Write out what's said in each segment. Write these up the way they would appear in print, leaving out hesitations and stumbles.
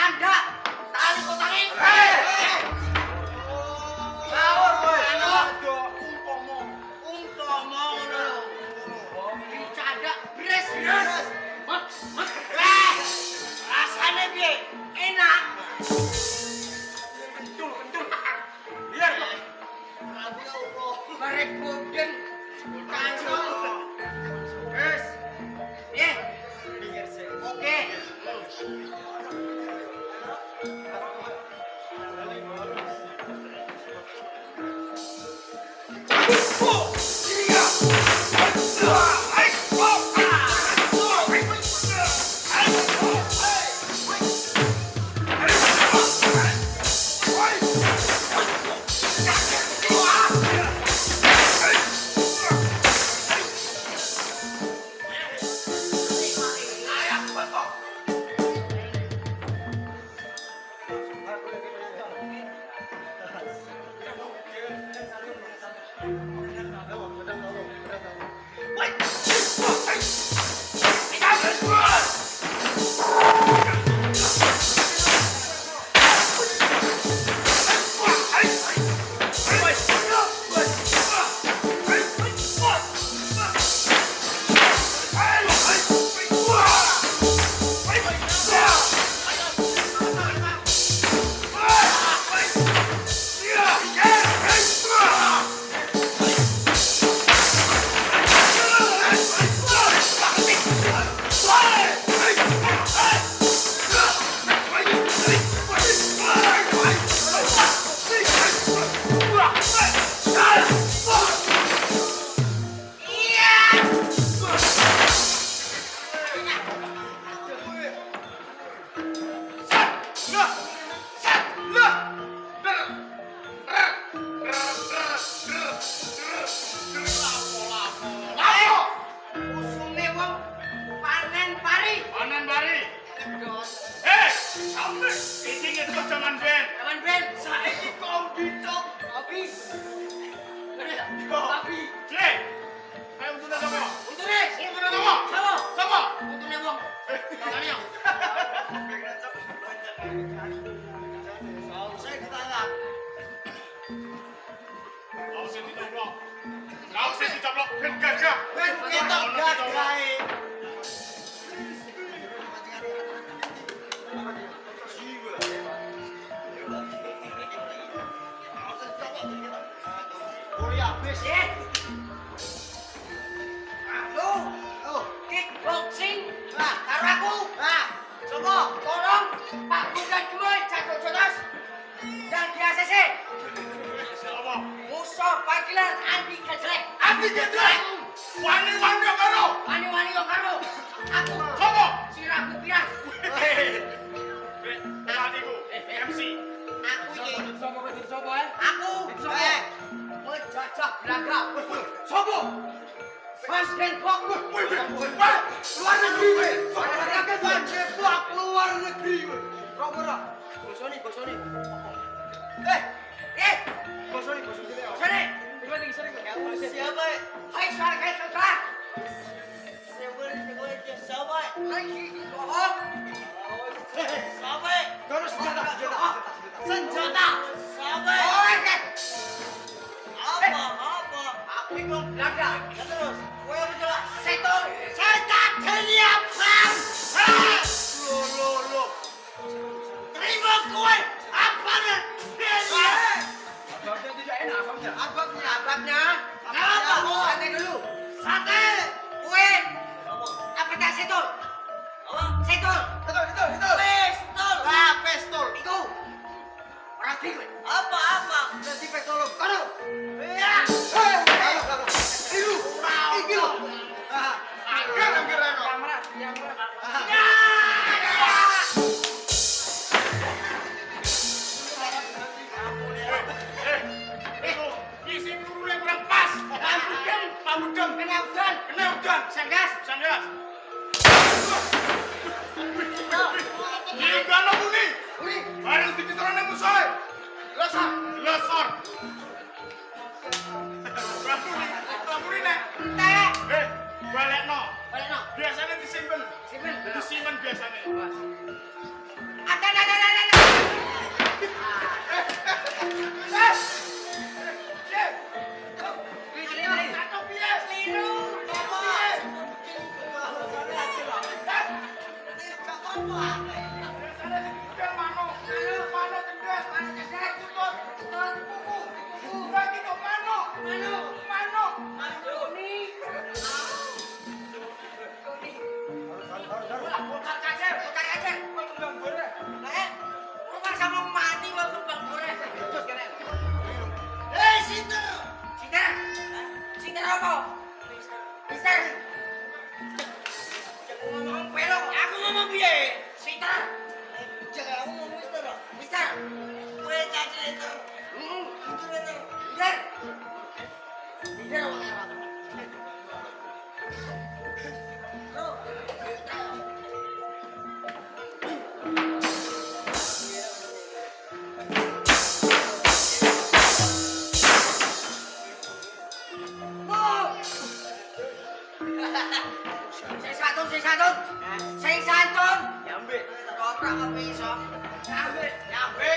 Tanda. Tali kok tali. Ngawur kowe. Umpama ngono lho. Dicanda bres. Rasane piye? Enak. Kentul. Biar kok. Rabi Allah. Barek bodeng. Kacau. Wes. Oke. Kickboxing. Nah, karo aku. Nah, Joko, tolong Pak Bukan Gemoy jatuh jotos dan di ACC. Musuh panggilan Andi Gejrek. Wani-wani yo karo. Aku. Sopo? Si Rabu Piras. Adiku, MC. Aku iki. Sopo? Aku. Menjajah Belanda. Sopo? Mas Denpok. Luar negeri we. Mas Denpok luar negeri we. Ora. Bosoni. Bosoni. Sini. Siapa? Hai suara kayak tentara. Siapa? Hai bohong. Siapa? Terus senjata. Senjata. Siapa? Apa? Aku itu Belanda. Terus, kowe apa jelas? Seton. Setan Deliapang. Lo. Terima kowe. Apa nih? Abangnya tidak enak, Abangnya. Apa? Sate dulu. Sate. Kue. Apa dah seton? Seton. Itu. Pistol. Pistol. Itu. Orang tinggi. Apa? Nanti pistol. Kau. Ya. Iki lho. Angger reno. Ya. Isi peluru kurang pas. Pamudem. Kena udan. Sanggas. Ayo. Sing santun. Nyambe. Ketoprak apa iso? Nyambe. Nyambe.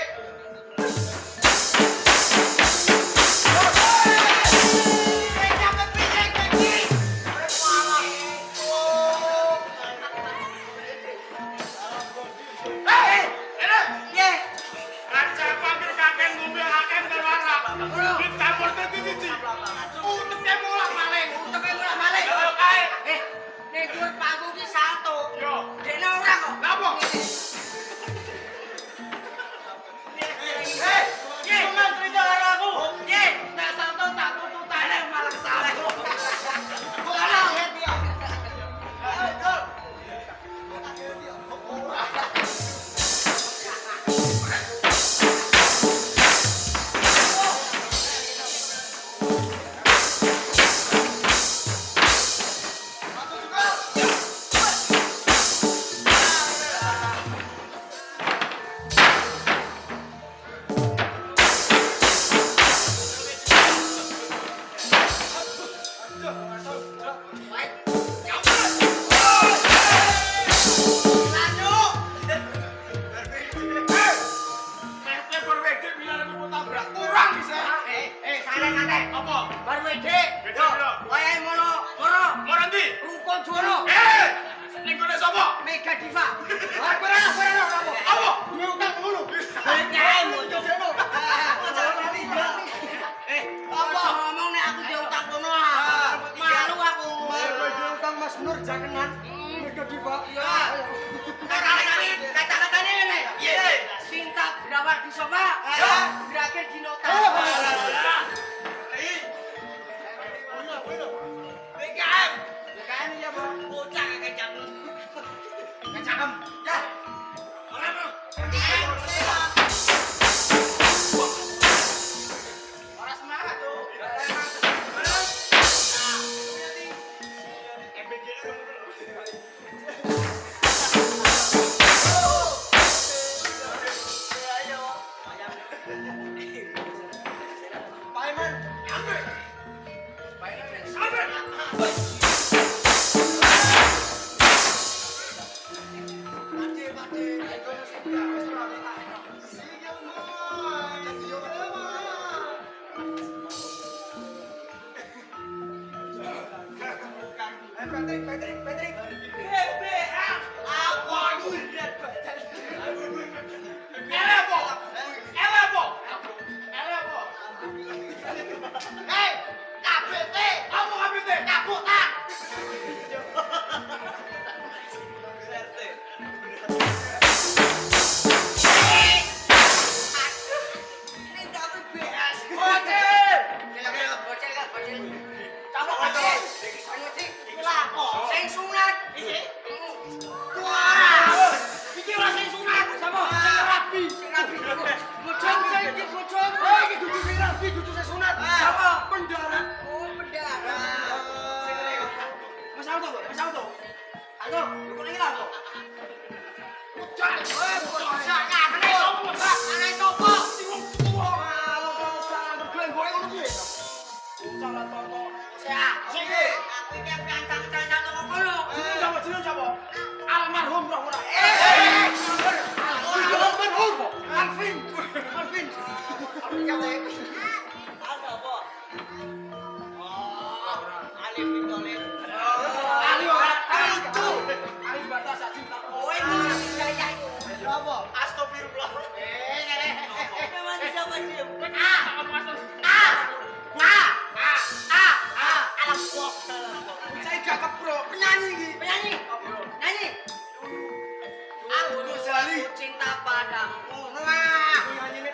padamu. Wah, ini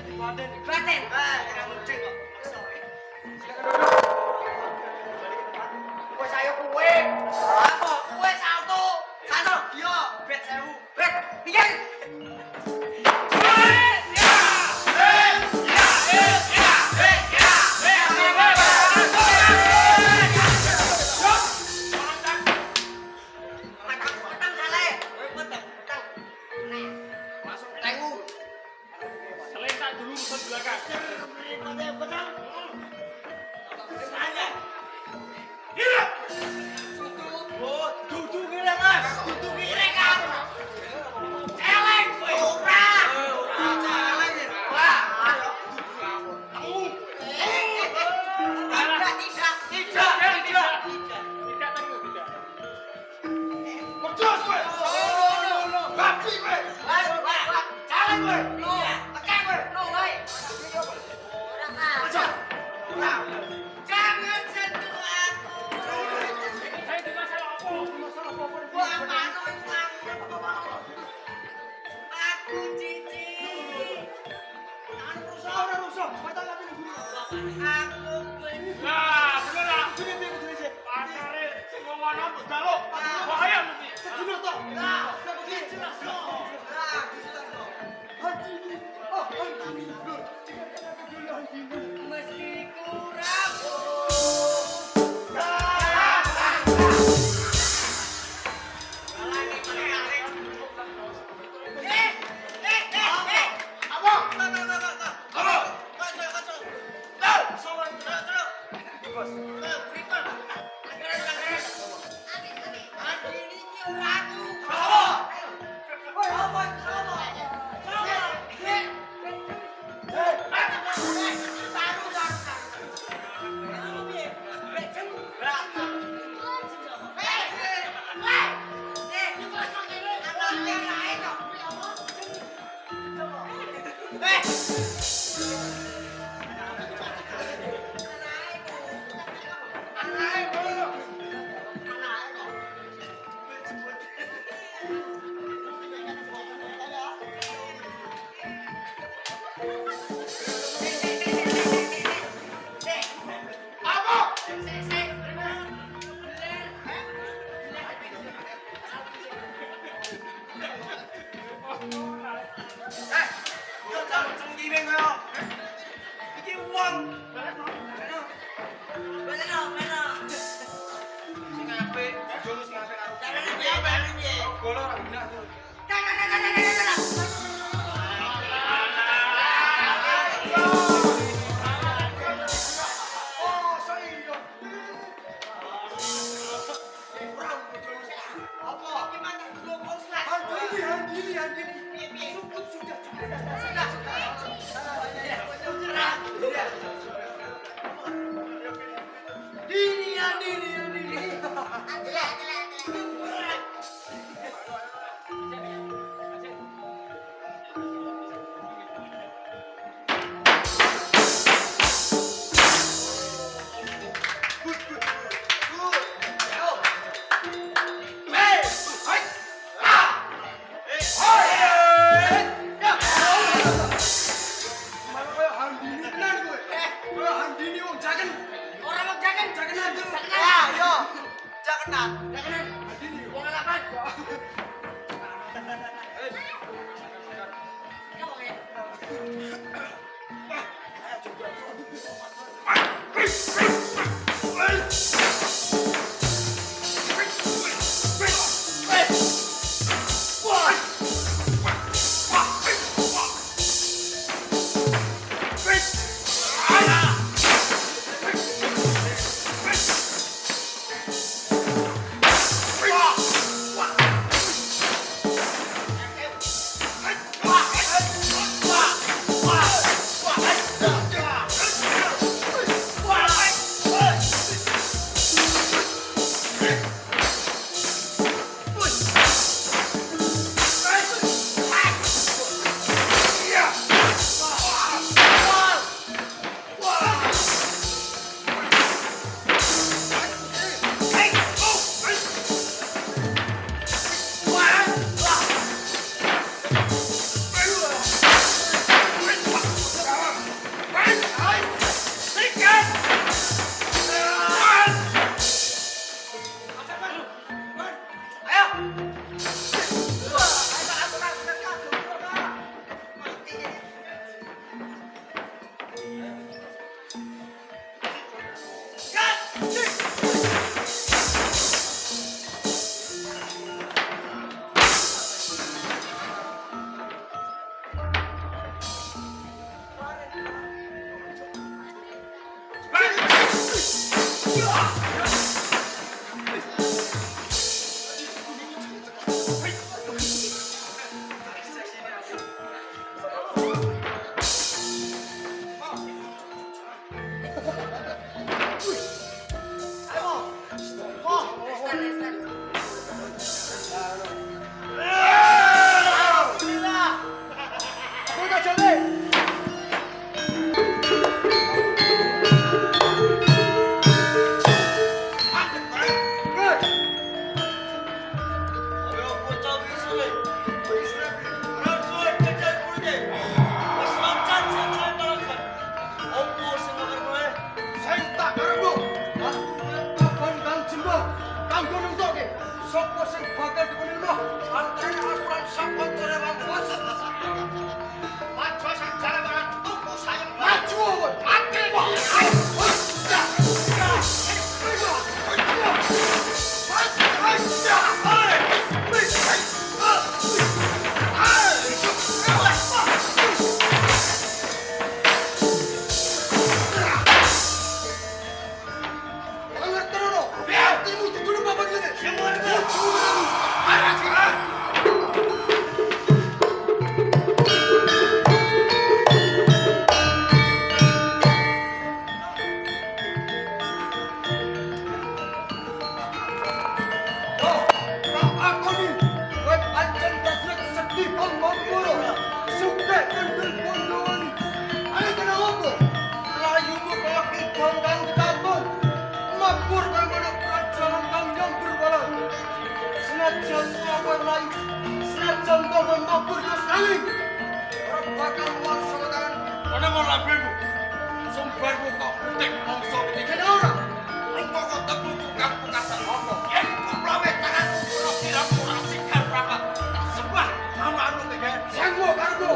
dibatin. Batin. Jangan muncing kok. Wes ayo kowe. Apa? Kue salto. Sano. Iya, Bet 1000. Bet. Pinggir. Petang salah. Petang. Nah, masuk tengu. Selentak dulu rusun belakang. Petang. Oh, dudu ngene, Mas. Kudu kire kan. Eleng kowe ora. Caleng. Wah. Tidak tengu, tidak. Pedus kowe. Babi kowe. Jalan kowe. No. Tekan kowe. No wae. Aja. Jangan sentuh aku. Saya di masalah apa? Gua mano aku cici. Ora rusuh, batal tapi guru. Aku ben. Nah, bener lah. Sini sini. Pakare sing ngono mbok galuk. Bahaya mesti. Sedino to. Lah, iki jelas to. lah, jelas dong. Hadi. Oh, hadi. Lho, jangan dulu hadi. Meski ku rapuh. Mana mau lampirmu? Sumbermu kau tek mongso ini. Engkau kau tebu kampung asal apa? Yang kumlawe tanganku kulo kiraku asikan rapat. Sembah nama anu tiga. Sanggup kargo.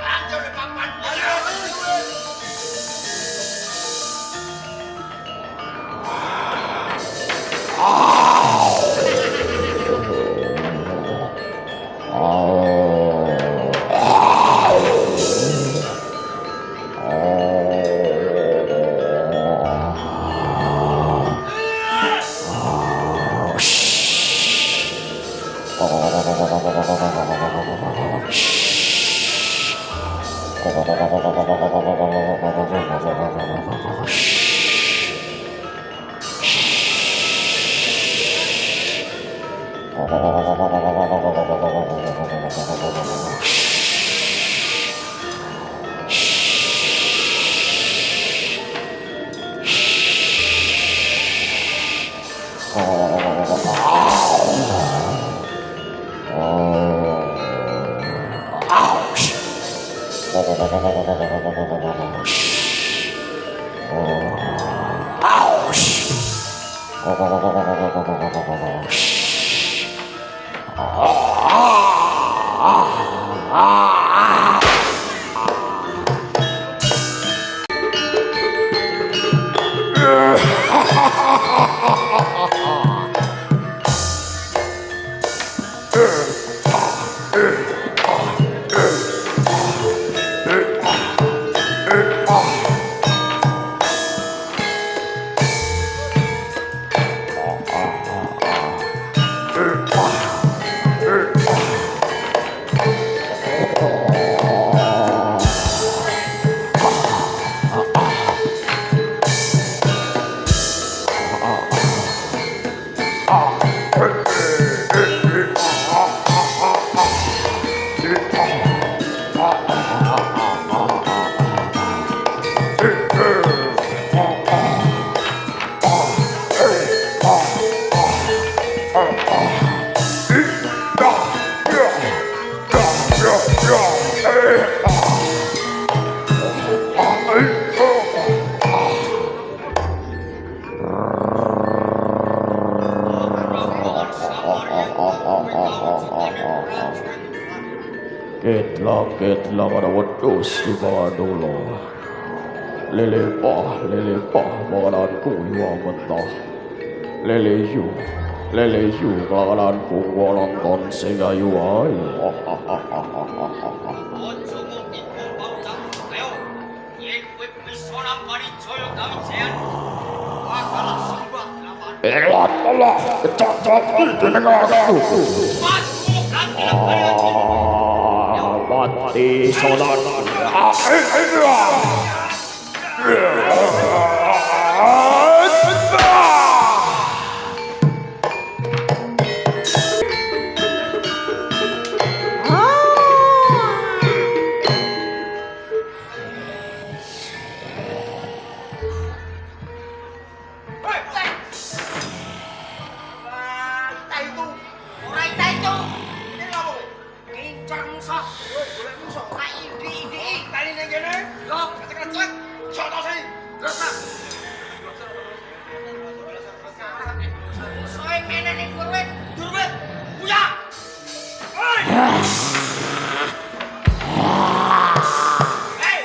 Anjir papan. Ketla pada wedhus di bawah dulu. Lele pah badanku iwa mentah. Lele yu badanku walangkan segayu ayu. 어쩌고 이끌 왕장수가요. 예쁘게 불손한 말이 조용함이 제한. 와가라 신과 라마. Itu dengarku. 마주고 간디라 말이야. Mati saudara. Kita itu, orang kita itu. Ini apa? Kincang musa. Boleh musa. Nah, ide. Kali ini gini. Yo, Kecek. Contoh sih. rasa. Soalnya mana nih kurwet? Durwet. Punya. Oi. Hei.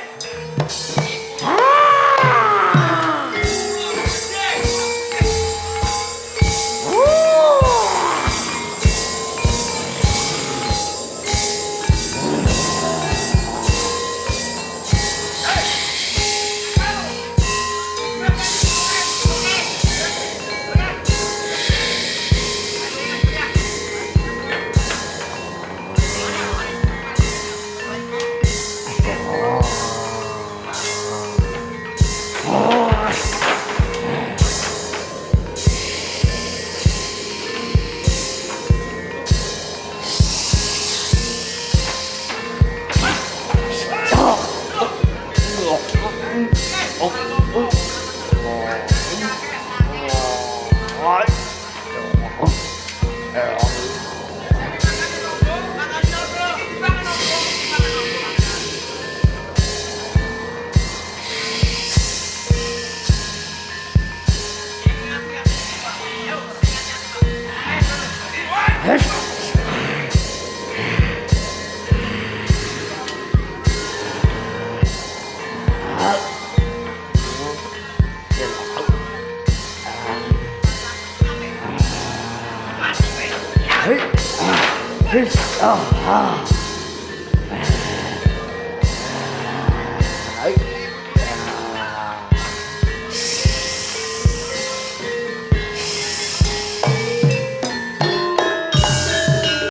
Hey, ah, ah.